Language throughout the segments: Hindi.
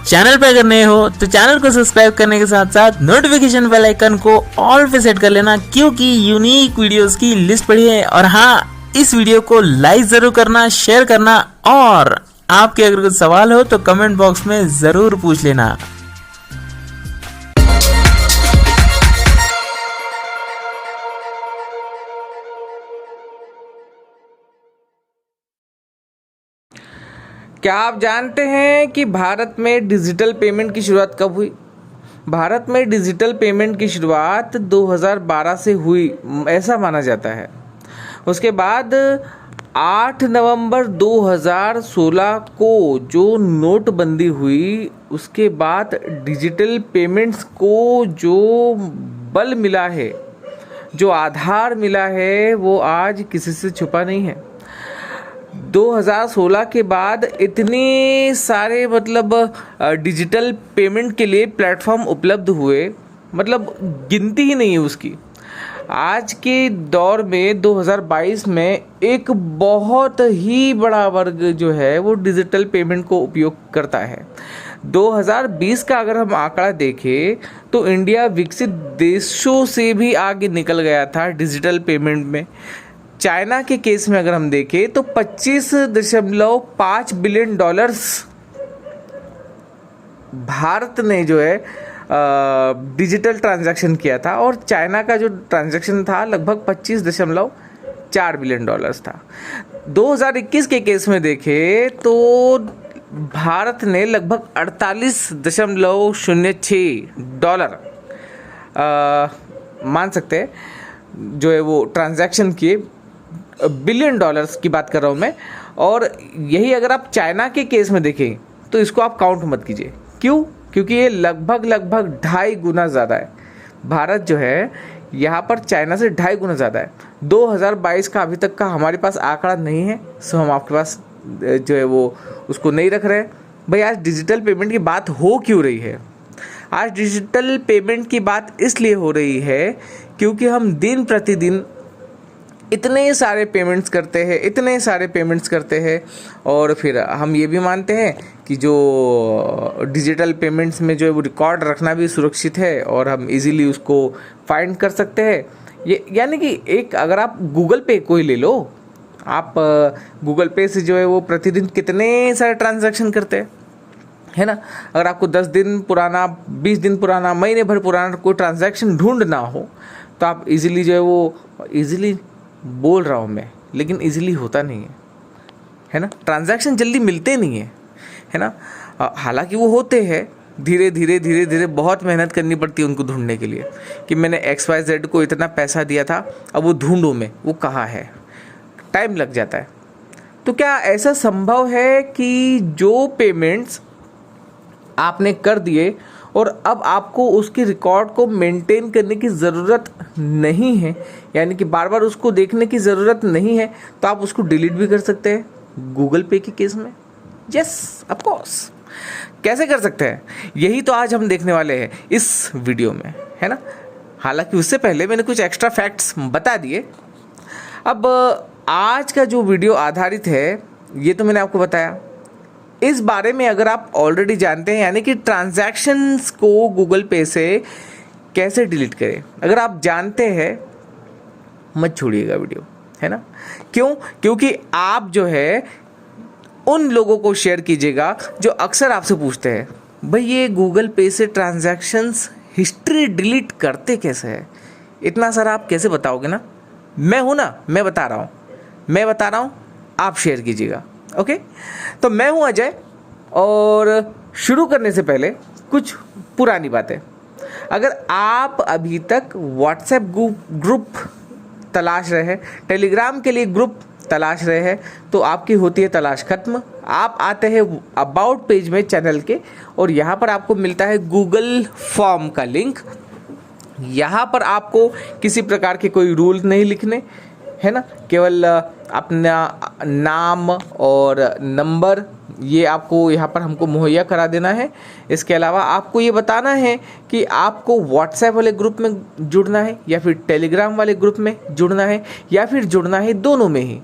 चैनल पे अगर नए हो तो चैनल को सब्सक्राइब करने के साथ साथ नोटिफिकेशन बेल आइकन को ऑल पे सेट कर लेना, क्योंकि यूनिक वीडियोस की लिस्ट पड़ी है। और हाँ, इस वीडियो को लाइक जरूर करना, शेयर करना, और आपके अगर कुछ सवाल हो तो कमेंट बॉक्स में जरूर पूछ लेना। क्या आप जानते हैं कि भारत में डिजिटल पेमेंट की शुरुआत कब हुई? भारत में डिजिटल पेमेंट की शुरुआत 2012 से हुई, ऐसा माना जाता है। उसके बाद 8 नवंबर 2016 को जो नोटबंदी हुई, उसके बाद डिजिटल पेमेंट्स को जो बल मिला है, जो आधार मिला है, वो आज किसी से छुपा नहीं है। 2016 के बाद इतने सारे डिजिटल पेमेंट के लिए प्लेटफॉर्म उपलब्ध हुए, गिनती ही नहीं है उसकी। आज के दौर में 2022 में एक बहुत ही बड़ा वर्ग जो है वो डिजिटल पेमेंट को उपयोग करता है। 2020 का अगर हम आंकड़ा देखें तो इंडिया विकसित देशों से भी आगे निकल गया था डिजिटल पेमेंट में। चाइना के केस में अगर हम देखें तो 25.5 बिलियन डॉलर्स भारत ने जो है डिजिटल ट्रांजैक्शन किया था, और चाइना का जो ट्रांजैक्शन था लगभग 25.4 बिलियन डॉलर्स था। 2021 के केस में देखें तो भारत ने लगभग 48.06 डॉलर मान सकते हैं जो है वो ट्रांजैक्शन किए। बिलियन डॉलर्स की बात कर रहा हूँ मैं। और यही अगर आप चाइना के केस में देखें तो इसको आप काउंट मत कीजिए। क्यों? क्योंकि ये लगभग 2.5 गुना ज़्यादा है। भारत जो है यहाँ पर चाइना से 2.5 गुना ज़्यादा है। 2022 का अभी तक का हमारे पास आंकड़ा नहीं है, सो हम आपके पास जो है वो उसको नहीं रख रहे। भाई, आज डिजिटल पेमेंट की बात हो क्यों रही है? आज डिजिटल पेमेंट की बात इसलिए हो रही है क्योंकि हम दिन प्रतिदिन इतने सारे पेमेंट्स करते हैं, और फिर हम ये भी मानते हैं कि जो डिजिटल पेमेंट्स में जो है वो रिकॉर्ड रखना भी सुरक्षित है, और हम इजीली उसको फाइंड कर सकते हैं। ये यानी कि एक अगर आप गूगल पे को ही ले लो, आप गूगल पे से जो है वो प्रतिदिन कितने सारे ट्रांजैक्शन करते हैं, है ना। अगर आपको 10 दिन पुराना, 20 दिन पुराना, महीने भर पुराना कोई ट्रांजैक्शन ढूंढना हो तो आप इजीली जो है वो, इजीली बोल रहा हूँ मैं, लेकिन इजीली होता नहीं है ना। ट्रांजैक्शन जल्दी मिलते नहीं है ना। हालांकि वो होते हैं, धीरे धीरे बहुत मेहनत करनी पड़ती है उनको ढूंढने के लिए कि मैंने XYZ को इतना पैसा दिया था, अब वो ढूंढूं मैं, वो कहाँ है, टाइम लग जाता है। तो क्या ऐसा संभव है कि जो पेमेंट्स आपने कर दिए और अब आपको उसके रिकॉर्ड को मेंटेन करने की ज़रूरत नहीं है, यानी कि बार बार उसको देखने की ज़रूरत नहीं है, तो आप उसको डिलीट भी कर सकते हैं गूगल पे के केस में? Yes, of course. कैसे कर सकते हैं, यही तो आज हम देखने वाले हैं इस वीडियो में, है ना। हालांकि उससे पहले मैंने कुछ एक्स्ट्रा फैक्ट्स बता दिए। अब आज का जो वीडियो आधारित है, ये तो मैंने आपको बताया। इस बारे में अगर आप ऑलरेडी जानते हैं, यानी कि ट्रांजैक्शंस को गूगल पे से कैसे डिलीट करें, अगर आप जानते हैं, मत छोड़िएगा वीडियो, है ना। क्यों? क्योंकि आप जो है उन लोगों को शेयर कीजिएगा जो अक्सर आपसे पूछते हैं, भाई ये गूगल पे से ट्रांजैक्शंस हिस्ट्री डिलीट करते कैसे है? इतना सारा आप कैसे बताओगे ना। मैं हूं ना, मैं बता रहा हूं, आप शेयर कीजिएगा। ओके, तो मैं हूं अजय, और शुरू करने से पहले कुछ पुरानी बातें। अगर आप अभी तक व्हाट्सएप ग्रुप तलाश रहे हैं, टेलीग्राम के लिए ग्रुप तलाश रहे हैं, तो आपकी होती है तलाश खत्म। आप आते हैं अबाउट पेज में चैनल के, और यहाँ पर आपको मिलता है गूगल फॉर्म का लिंक। यहाँ पर आपको किसी प्रकार के कोई रूल नहीं लिखने, है ना। केवल अपना नाम और नंबर ये आपको यहाँ पर हमको मुहैया करा देना है। इसके अलावा आपको ये बताना है कि आपको व्हाट्सएप वाले ग्रुप में जुड़ना है या फिर टेलीग्राम वाले ग्रुप में जुड़ना है या फिर जुड़ना है दोनों में ही।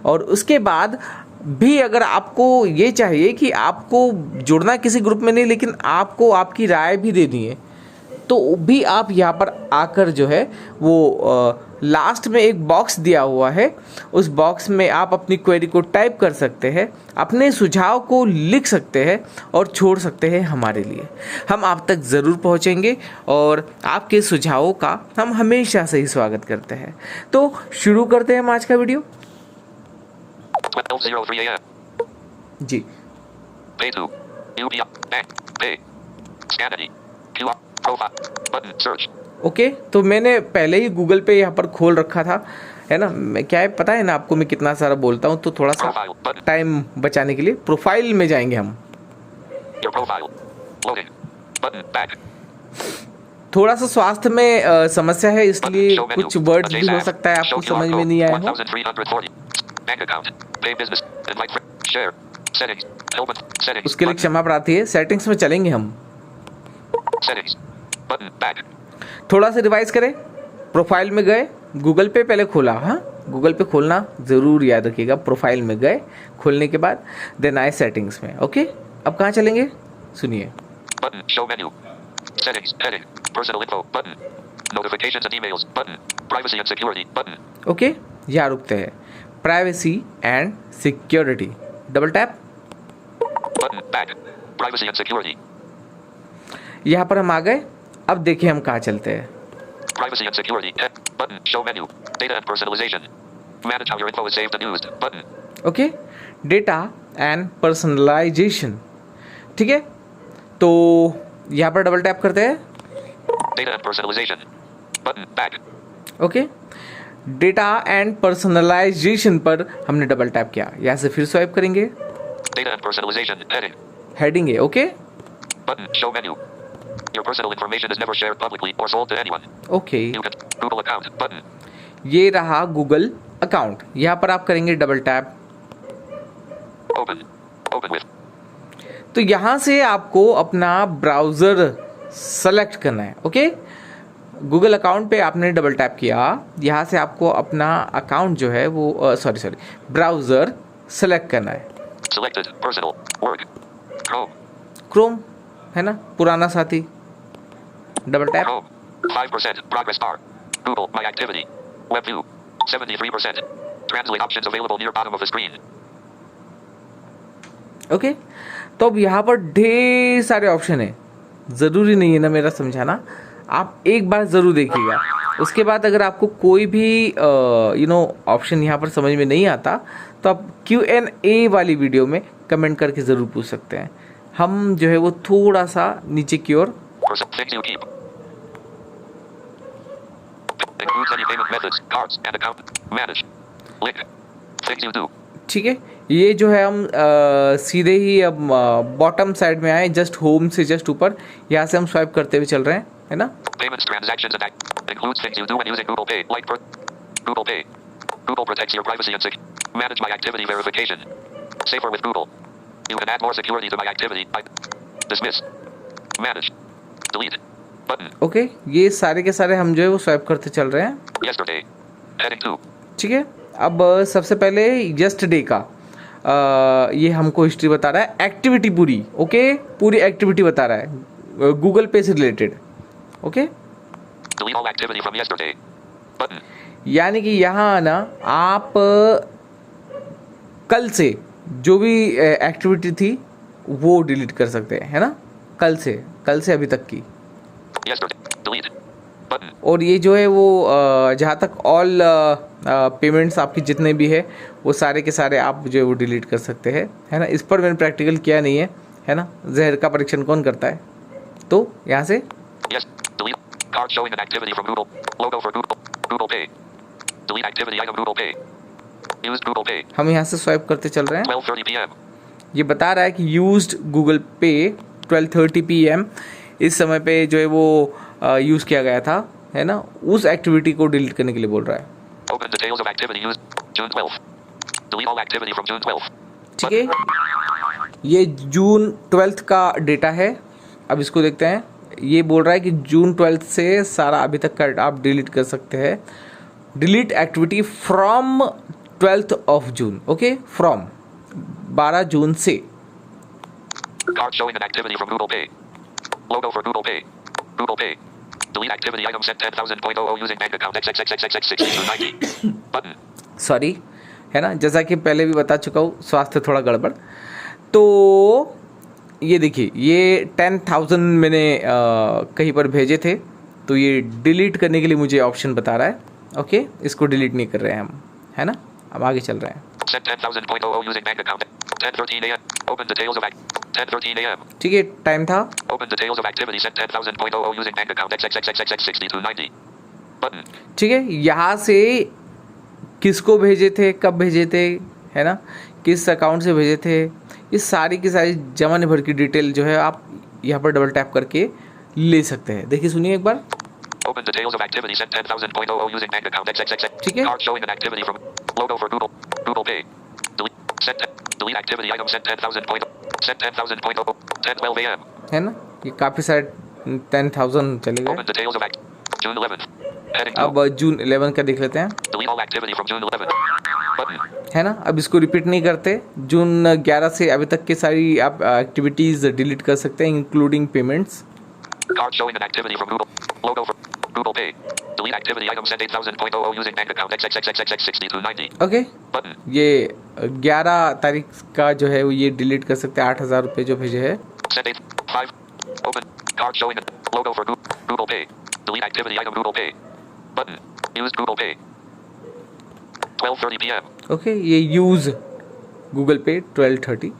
और उसके बाद भी अगर आपको ये चाहिए कि आपको जुड़ना किसी ग्रुप में नहीं, लेकिन आपको आपकी राय भी देनी है, तो भी आप यहाँ पर आकर जो है वो लास्ट में एक बॉक्स दिया हुआ है, उस बॉक्स में आप अपनी क्वेरी को टाइप कर सकते हैं, अपने सुझाव को लिख सकते हैं और छोड़ सकते हैं हमारे लिए। हम आप तक ज़रूर पहुँचेंगे और आपके सुझावों का हम हमेशा से ही स्वागत करते हैं। तो शुरू करते हैं हम आज का वीडियो। 12:03 a.m. G Pay to UBI Bank Pay Scan any QR Profile Button Search okay तो मैंने पहले ही गूगल पे यहाँ पर खोल रखा था, है ना। मैं क्या है पता है ना आपको, मैं कितना सारा बोलता हूँ, तो थोड़ा सा Profile Button टाइम बचाने के लिए प्रोफाइल में जाएंगे हम। Your Profile Loading Button Back थोड़ा सा स्वास्थ्य में समस्या है, इसलिए Show menu कुछ वर्ड्स भी हो सकता है आपको Show QR समझ में code नहीं आया हो। 1340 Bank account Pay business Invite friend Share Settings Help Settings उसके लिए क्षमा प्रार्थी है। सेटिंग्स में चलेंगे हम। Settings Button Back थोड़ा सा रिवाइज करें। प्रोफाइल में गए, गूगल पे पहले खोला, हाँ गूगल पे खोलना ज़रूर याद रखिएगा। प्रोफाइल में गए, खोलने के बाद देन आए सेटिंग्स में। ओके अब कहाँ चलेंगे सुनिए। Button Show menu Settings Heading Personal info Button Notifications and emails Button Privacy and security Button okay यहाँ रुकते हैं। Privacy and security double tap. Button Back Privacy and security यहाँ पर हम आ गए। अब देखिए हम कहाँ चलते हैं। Privacy and security Button Show menu Data and personalization Manage how your info is saved and used Button okay data and personalization, ठीक है। तो यहाँ पर डबल टैप करते हैं। Data and personalization Button Back okay data and personalization पर हमने डबल टैप किया। यहाँ से फिर स्वाइप करेंगे। Data and personalization Heading heading है okay. Button Show menu Your personal information is never shared publicly or sold to anyone okay You can Google account Button ये रहा गूगल अकाउंट। यहाँ पर आप करेंगे डबल टैप। Open with तो यहाँ से आपको अपना ब्राउज़र सेलेक्ट करना है। ओके गूगल अकाउंट पे आपने डबल टैप किया, यहाँ से आपको अपना अकाउंट जो है वो सॉरी ब्राउज़र सेलेक्ट करना है। Selected Personal Work Chrome Chrome है ना पुराना साथी। Double tap. Chrome 5% Progress bar Google My Activity Web View 73% Translate options available near bottom of the screen okay तो अब यहाँ पर ढेर सारे ऑप्शन है। ज़रूरी नहीं है ना मेरा समझाना, आप एक बार ज़रूर देखिएगा। उसके बाद अगर आपको कोई भी ऑप्शन यहाँ पर समझ में नहीं आता तो आप Q&A वाली वीडियो में कमेंट करके ज़रूर पूछ सकते हैं। हम जो है वो थोड़ा सा नीचे की ओर Things you keep Includes any payment methods Cards and account Manage Link Things you do ठीक है। ये जो है हम सीधे ही अब बॉटम साइड में आए, जस्ट होम से जस्ट ऊपर, यहाँ से हम स्वाइप करते हुए चल रहे हैं, है ना। Payments, transactions, and includes things you do when using Google Pay, like Google Pay. Google protects your privacy and manage My Activity verification. Safer with Google. You can add more security to My Activity. Dismiss. Manage. Delete. Button. Okay ये सारे के सारे हम जो है वो स्वाइप करते चल रहे हैं। Yesterday. Heading 2. ठीक है अब सबसे पहले यस्टरडे का ये हमको हिस्ट्री बता रहा है, एक्टिविटी पूरी। ओके पूरी एक्टिविटी बता रहा है गूगल पे से related. Okay Delete all activity from yesterday. Button. यानी कि यहाँ ना आप कल से जो भी एक्टिविटी थी वो डिलीट कर सकते हैं, है ना। कल से अभी तक की। Yesterday. Delete. Button. और ये जो है वो जहाँ तक ऑल पेमेंट्स आपकी जितने भी है वो सारे के सारे आप जो है वो डिलीट कर सकते हैं, है ना। इस पर मैंने प्रैक्टिकल किया नहीं है ना। जहर का परीक्षण कौन करता है। तो यहाँ से Yes. Delete. Card showing an activity from Google. Logo for Google. Google Pay. Delete activity item Google Pay. Use Google Pay. हम यहाँ से स्वाइप करते चल रहे हैं। 12:30 p.m. ये बता रहा है कि यूज्ड गूगल पे 12:30 PM इस समय पे जो है वो यूज़ किया गया था, है ना। उस एक्टिविटी को डिलीट करने के लिए बोल रहा है। Open details of activity used June 12th. Delete all activity from June 12th. ठीक है, ये जून 12 का डेटा है। अब इसको देखते हैं। ये बोल रहा है कि जून 12 से सारा अभी तक का आप डिलीट कर सकते हैं। Delete activity from 12th of June. Okay, from 12 जून से। Card showing an activity from Google Pay. Logo for Google Pay. Google Pay. Delete activity item sent 10,000.00 using bank account XXXXX6290. Button. Sorry, है ना, जैसा कि पहले भी बता चुका हूँ, स्वास्थ्य थोड़ा गड़बड़। तो ये देखिए, ये 10,000 मैंने कहीं पर भेजे थे, तो ये डिलीट करने के लिए मुझे ऑप्शन बता रहा है। ओके, इसको डिलीट नहीं कर रहे हैं हम, है ना। अब आगे चल रहे हैं। Sent 10,000.00 using bank account 10:13 a.m. Open details of 10:13 a.m. ठीक है, टाइम था। Open details of activity sent 10,000.00 using bank account XXXXX6290. Button. ठीक है, यहाँ से किसको भेजे थे, कब भेजे थे, है ना, किस अकाउंट से भेजे थे, ये सारी की सारी जमा निभर की डिटेल जो है आप यहाँ पर डबल टैप करके ले सकते हैं। देखिए, सुनिए एक बार। Open details of activity sent 10,000.00 using bank account XXXX. ठीक है। Card showing an activity from logo for Google Pay. Delete activity item sent 10,000.00 10:12 a.m. है ना, ये काफ़ी सारे 10,000 चले गए। Open details of June 11th. Heading 2. अब जून 11 का देख लेते हैं, Delete all activity from June 11th. Button. है ना। अब इसको रिपीट नहीं करते। जून 11 से अभी तक की सारी आप एक्टिविटीज़ डिलीट कर सकते हैं, including payments. Card showing an activity from Google. Logo for Google Pay. Delete activity item sent 8,000.00 using bank account XXXXX6290. Okay, Button. ये 11 तारीख का जो है वो ये डिलीट कर सकते हैं। 8,000 रुपये जो भेजे हैं। Sent 5. Open. Card showing a logo for Google Pay. Delete activity item Google Pay. Button. Use Google Pay. 12:30 p.m. Okay, ये यूज़ गूगल पे 12:30।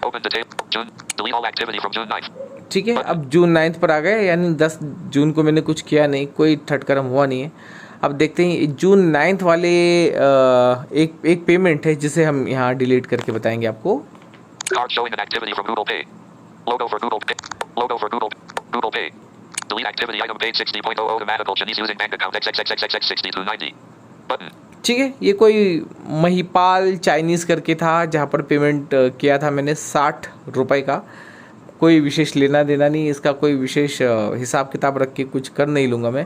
Open detail. June. Delete all activity from June 9th. ठीक है, अब जून 9 पर आ गए, यानी 10 जून को मैंने कुछ किया नहीं, कोई थर्ड कर्म हुआ नहीं है। अब देखते हैं जून 9 वाले एक पेमेंट है जिसे हम यहाँ डिलीट करके बताएंगे आपको। Card showing an activity from Google Pay. Logo for Google Pay. Logo for Google Pay. Delete activity item paid 60.00 to Medical Chinese using bank account XXXXX6290. Button. ठीक है, ये कोई महिपाल चाइनीज़ करके था, जहाँ पर पेमेंट किया था मैंने 60 रुपये का। कोई विशेष लेना देना नहीं, इसका कोई विशेष हिसाब किताब रख के कुछ कर नहीं लूँगा मैं।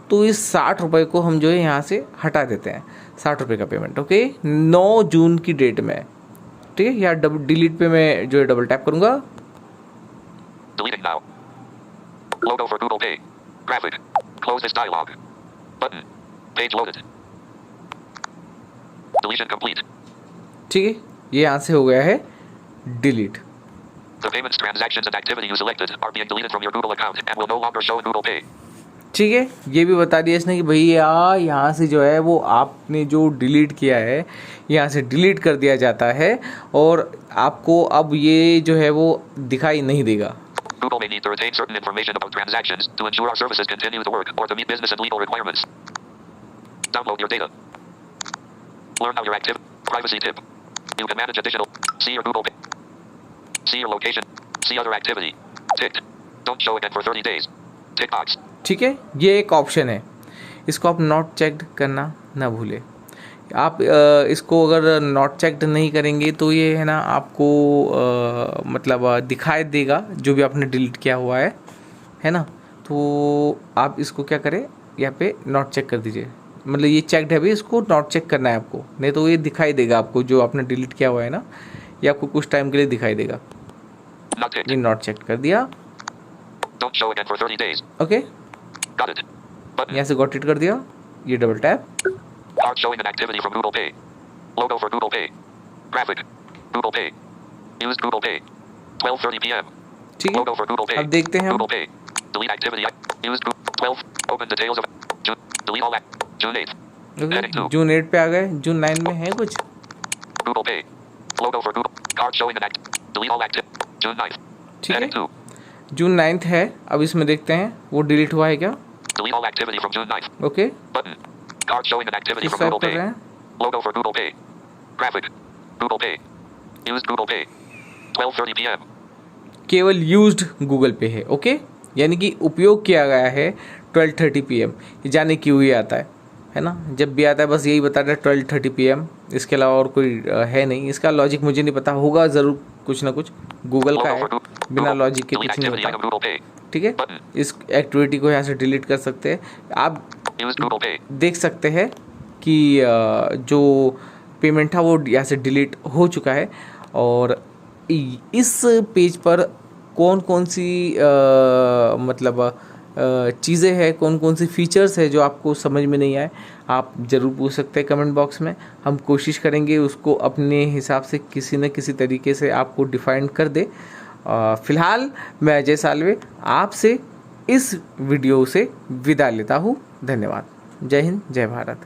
तो इस 60 रुपये को हम जो है यहाँ से हटा देते हैं, 60 रुपये का पेमेंट। ओके, 9 जून की डेट में, ठीक है। यहाँ डिलीट पे मैं जो है डबल टैप करूँगा। Deleting now. Logo for Google Pay. Graphic. Close this dialog. Button. Page loaded. Deletion complete. ठीक है, ये यहाँ से हो गया है delete. The payments, transactions, and activity you selected are being deleted from your Google account and will no longer show in Google Pay. ठीक है, ये भी बता दिया इसने कि भैया यहाँ से जो है वो आपने जो डिलीट किया है यहाँ से डिलीट कर दिया जाता है और आपको अब ये जो है वो दिखाई नहीं देगा। Google may need to retain certain information about transactions to ensure our services continue to work or to meet business and legal requirements. Download your data. Learn how your active privacy tip. You can manage additional. See your Google Pay. See your location. See other activity. Ticked. Don't show again for 30 days. Tick box. ठीक है, ये एक ऑप्शन है, इसको आप नॉट चेक्ड करना ना भूलें। आप इसको अगर नॉट चेक्ड नहीं करेंगे तो ये है ना आपको मतलब दिखाई देगा जो भी आपने डिलीट किया हुआ है ना। तो आप इसको क्या करें, यहाँ पे नॉट चेक कर दीजिए, मतलब ये चेक्ड है भाई, इसको नॉट चेक करना है आपको, नहीं तो ये दिखाई देगा आपको जो आपने डिलीट किया हुआ है ना, ये आपको कुछ टाइम के लिए दिखाई देगा। Not ticked. ये नॉट चेक कर दिया। Don't show again for 30 days. Okay, Got it. Button. यहाँ से गॉट इट कर दिया, ये double tap. Card showing an activity from Google Pay. Logo for Google Pay. Graphic. Google Pay. Use Google Pay. 12:30 p.m. ठीक है, Logo for Google Pay. अब देखते हैं हम। Google Pay. Delete activity. Use Google 12. Open details of June. Delete all that. June 8th. Heading 2. जून 8 पे आ गए, जून 9 में है कुछ। Google Pay. Logo for Google. Card showing an act. Delete all active. June 9th. ठीक Heading है, 2. जून 9 है। अब इसमें देखते हैं वो डिलीट हुआ है क्या। Delete all activity from June 9th. Okay, Button. Card showing an activity किस from टाइप Google कर Pay. रहे हैं। Logo for Google Pay. Graphic. Google Pay. Use Google Pay. 12:30 p.m. केवल यूज्ड गूगल पे है। ओके, यानी कि उपयोग किया गया है 12:30 PM, ये जाने क्यों ही आता है। है ना। जब भी आता है बस यही बता रहा है 12:30 PM, इसके अलावा और कोई है नहीं। इसका लॉजिक मुझे नहीं पता, होगा ज़रूर कुछ ना कुछ, गूगल का है, बिना लॉजिक के Delete कुछ नहीं activity item होता। Google Pay. ठीक है, इस एक्टिविटी को यहाँ से डिलीट कर सकते हैं। आप Use Google Pay. देख सकते हैं कि जो पेमेंट था वो यहाँ से डिलीट हो चुका है। और इस पेज पर कौन कौन सी मतलब चीज़ें हैं, कौन कौन सी फीचर्स है जो आपको समझ में नहीं आए, आप ज़रूर पूछ सकते हैं कमेंट बॉक्स में। हम कोशिश करेंगे उसको अपने हिसाब से किसी न किसी तरीके से आपको डिफाइन कर दे। फ़िलहाल मैं अजय साल्वे आपसे इस वीडियो से विदा लेता हूँ। धन्यवाद। जय हिंद, जय भारत।